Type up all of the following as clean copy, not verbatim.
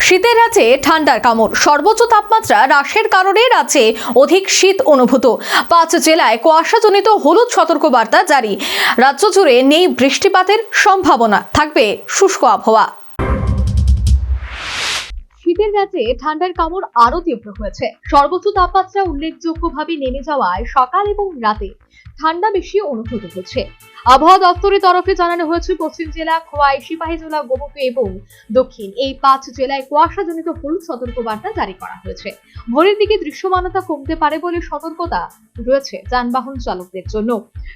শীতের রাতে ঠান্ডার কামড়, সর্বোচ্চ তাপমাত্রা হ্রাসের কারণে রাজ্যে অধিক শীত অনুভূত। 5 জেলায় কুয়াশাজনিত হলুদ সতর্কবার্তা জারি। রাজ্য জুড়ে নেই বৃষ্টিপাতের সম্ভাবনা, থাকবে শুষ্ক আবহাওয়া। শীতের রাতে ঠান্ডার কামড় আরো তীব্র হয়েছে। সর্বোচ্চ তাপমাত্রা উল্লেখযোগ্যভাবে নেমে যাওয়ায় সকাল এবং রাতে ঠান্ডা বেশি অনুভূত হচ্ছে। আবহাওয়া দপ্তরের তরফে জানানো হয়েছে, পশ্চিম জেলা, খোয়াই, সিপাহীজলা, গোমতী এবং দক্ষিণ এই 5 জেলায় কুয়াশাজনিত হলুদ সতর্কবার্তা জারি করা হয়েছে। ভোরের দিকে দৃশ্যমানতা কমতে পারে বলে সতর্কতা রয়েছে যানবাহন চালকদের জন্য।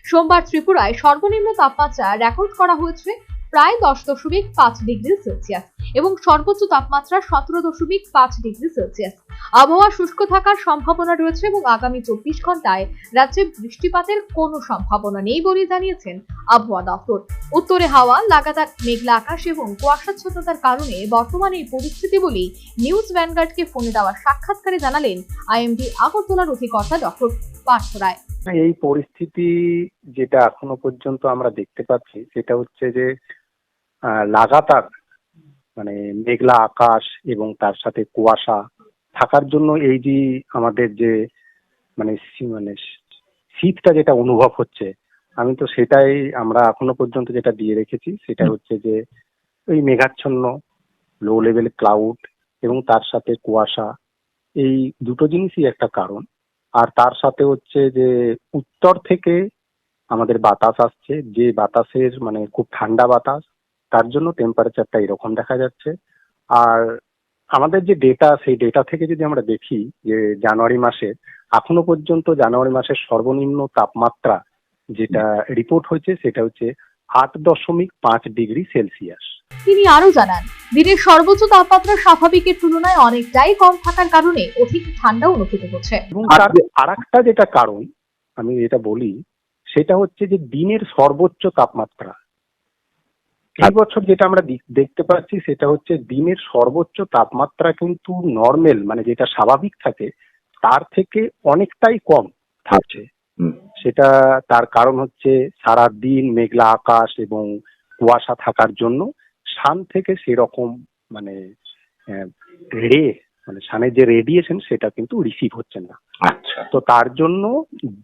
সোমবার ত্রিপুরায় সর্বনিম্ন তাপমাত্রা রেকর্ড করা হয়েছে প্রায় 10.5 ডিগ্রি সেলসিয়াস এবং সর্বোচ্চ তাপমাত্রা 17.5 ডিগ্রি সেলসিয়াস। আবহাওয়া শুষ্ক থাকার সম্ভাবনা রয়েছে এবং আগামী 24 ঘন্টায় রাজ্যে বৃষ্টিপাতের কোনো সম্ভাবনা নেই বলে জানিয়েছেন আবহাওয়া দপ্তর। উত্তরে হাওয়া, লাগাতার মেঘলা আকাশ এবং কুয়াশাচ্ছন্নতার কারণে বর্তমানে এই পরিস্থিতি বলেই নিউজ ভ্যানগার্ডকে ফোনে দেওয়া সাক্ষাৎকারে জানালেন আইএমডি আগরতলার অধিকর্তা ডক্টর পার্থ রায়। এই পরিস্থিতি যেটা এখনো পর্যন্ত আমরা দেখতে পাচ্ছি সেটা হচ্ছে যে লাগাতার মেঘলা আকাশ এবং তার সাথে কুয়াশা থাকার জন্য এই যে আমাদের যে শীতটা যেটা অনুভব হচ্ছে, আমি তো সেটাই আমরা এখনো পর্যন্ত যেটা দিয়ে রেখেছি সেটা হচ্ছে যে ওই মেঘাচ্ছন্ন লো লেভেল ক্লাউড এবং তার সাথে কুয়াশা, এই দুটো জিনিসই একটা কারণ। আর তার সাথে হচ্ছে যে উত্তর থেকে আমাদের বাতাস আসছে, যে বাতাসের খুব ঠান্ডা বাতাস, তার জন্য টেম্পারেচারটা এরকম দেখা যাচ্ছে। আর আমাদের যে ডেটা, সেই ডেটা থেকে যদি আমরা দেখি যে জানুয়ারি মাসের সর্বনিম্ন তাপমাত্রা যেটা রিপোর্ট হয়েছে সেটা হচ্ছে 8.5 ডিগ্রি সেলসিয়াস। তিনি আরো জানান, দিনের সর্বোচ্চ তাপমাত্রা স্বাভাবিকের তুলনায় অনেকটাই কম থাকার কারণে অধিক ঠান্ডা অনুভূত হচ্ছে। এবং তার আরেকটা যেটা কারণ আমি যেটা বলি সেটা হচ্ছে যে দিনের সর্বোচ্চ তাপমাত্রা এই বছর যেটা আমরা দেখতে পাচ্ছি সেটা হচ্ছে দিনের সর্বোচ্চ তাপমাত্রা কিন্তু নর্মাল যেটা স্বাভাবিক থাকে তার থেকে অনেকটাই কম থাকছে। সেটা তার কারণ হচ্ছে সারা দিন মেঘলা আকাশ এবং কুয়াশা থাকার জন্য সান থেকে সেরকম সানের যে রেডিয়েশন সেটা কিন্তু রিসিভ হচ্ছে না। আচ্ছা, তো তার জন্য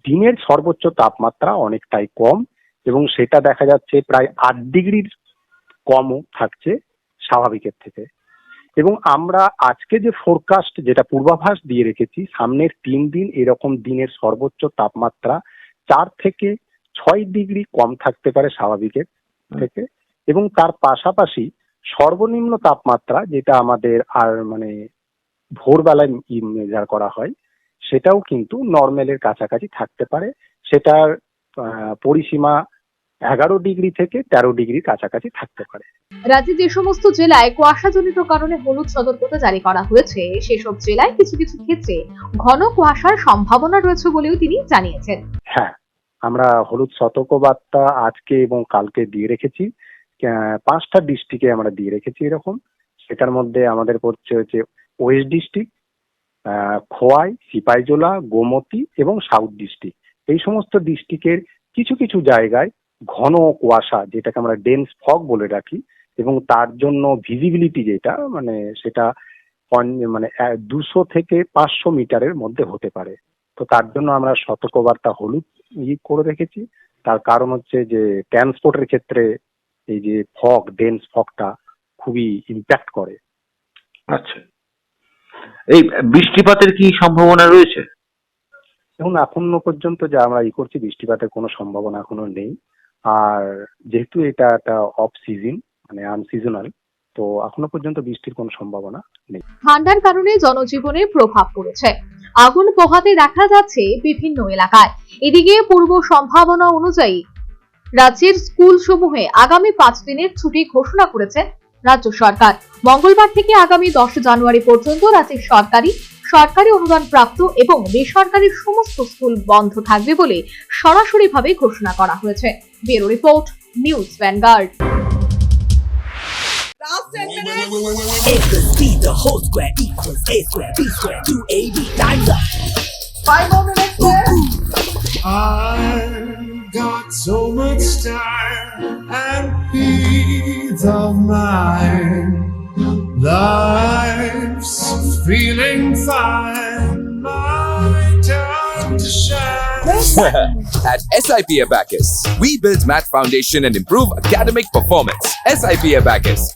দিনের সর্বোচ্চ তাপমাত্রা অনেকটাই কম এবং সেটা দেখা যাচ্ছে প্রায় 8 ডিগ্রির কমও থাকছে স্বাভাবিকের থেকে। এবং আমরা আজকে যে ফোরকাস্ট যেটা পূর্বাভাস দিয়ে রেখেছি, সামনের 3 দিন এরকম দিনের সর্বোচ্চ তাপমাত্রা 4 থেকে 6 ডিগ্রি কম থাকতে পারে স্বাভাবিকের থেকে। এবং তার পাশাপাশি সর্বনিম্ন তাপমাত্রা যেটা আমাদের আর ভোরবেলায় মেজার করা হয় সেটাও কিন্তু নর্মালের কাছাকাছি থাকতে পারে। সেটার পরিসীমা 11 ডিগ্রি থেকে 13 ডিগ্রির কাছাকাছি থাকতে পারে। রাজ্যে যে সমস্ত জেলায় কুয়াশাজনিত কারণে হলুদ সতর্কতা জারি করা হয়েছে, সেসব জেলায় কিছু কিছু ক্ষেত্রে ঘন কুয়াশার সম্ভাবনা রয়েছে বলেও তিনি জানিয়েছেন। হ্যাঁ, আমরা হলুদ সতর্কবার্তা আজকে এবং কালকে দিয়ে রেখেছি। 5টা ডিস্ট্রিক্টে আমরা দিয়ে রেখেছি এরকম। সেটার মধ্যে আমাদের পড়ছে হচ্ছে ওয়েস্ট ডিস্ট্রিক্ট, খোয়াই, সিপাহীজলা, গোমতী এবং সাউথ ডিস্ট্রিক্ট। এই সমস্ত ডিস্ট্রিক্টের কিছু কিছু জায়গায় ঘন কুয়াশা, যেটাকে আমরা ডেন্স ফগ বলে রাখি, এবং তার জন্য ভিজিবিলিটি যেটা সেটা 200 থেকে 500 মিটারের মধ্যে হতে পারে। তো তার জন্য আমরা সতর্কবার্তা হলুদ করে রেখেছি। তার কারণ হচ্ছে যে ট্রান্সপোর্টের ক্ষেত্রে এই যে ফগ, ডেন্স ফগটা খুবই ইম্প্যাক্ট করে। আচ্ছা, এই বৃষ্টিপাতের কি সম্ভাবনা রয়েছে? এখন এখনো পর্যন্ত যা আমরা করছি, বৃষ্টিপাতের কোনো সম্ভাবনা এখনো নেই। আর যেহেতু এটা একটা অফ সিজন আনসিজনাল, তো এখনো পর্যন্ত বৃষ্টির কোনো সম্ভাবনা নেই। ঠান্ডার কারণে জনজীবনে প্রভাব পড়েছে। আগুন পোহাতে দেখা যাচ্ছে বিভিন্ন এলাকায়। এদিকে পূর্ব সম্ভাবনা অনুযায়ী রাজ্যের স্কুল সমূহে আগামী 5 দিনের ছুটি ঘোষণা করেছে রাজ্য সরকার। মঙ্গলবার থেকে আগামী 10 জানুয়ারি পর্যন্ত রাজ্যের সরকারি অনুদান প্রাপ্ত এবং বেসরকারি সমস্ত স্কুল বন্ধ থাকবে বলে সরাসরিভাবে ঘোষণা করা হয়েছে। Bureau report, news vanguard. Last 10 minutes. A plus B, the whole square equals A square, B square, 2AB, time's up. 5 more minutes left. I've got so much time and peace of mind. Life life's feeling fine. My time to shine. At SIP Abacus, we build math foundation and improve academic performance. SIP Abacus,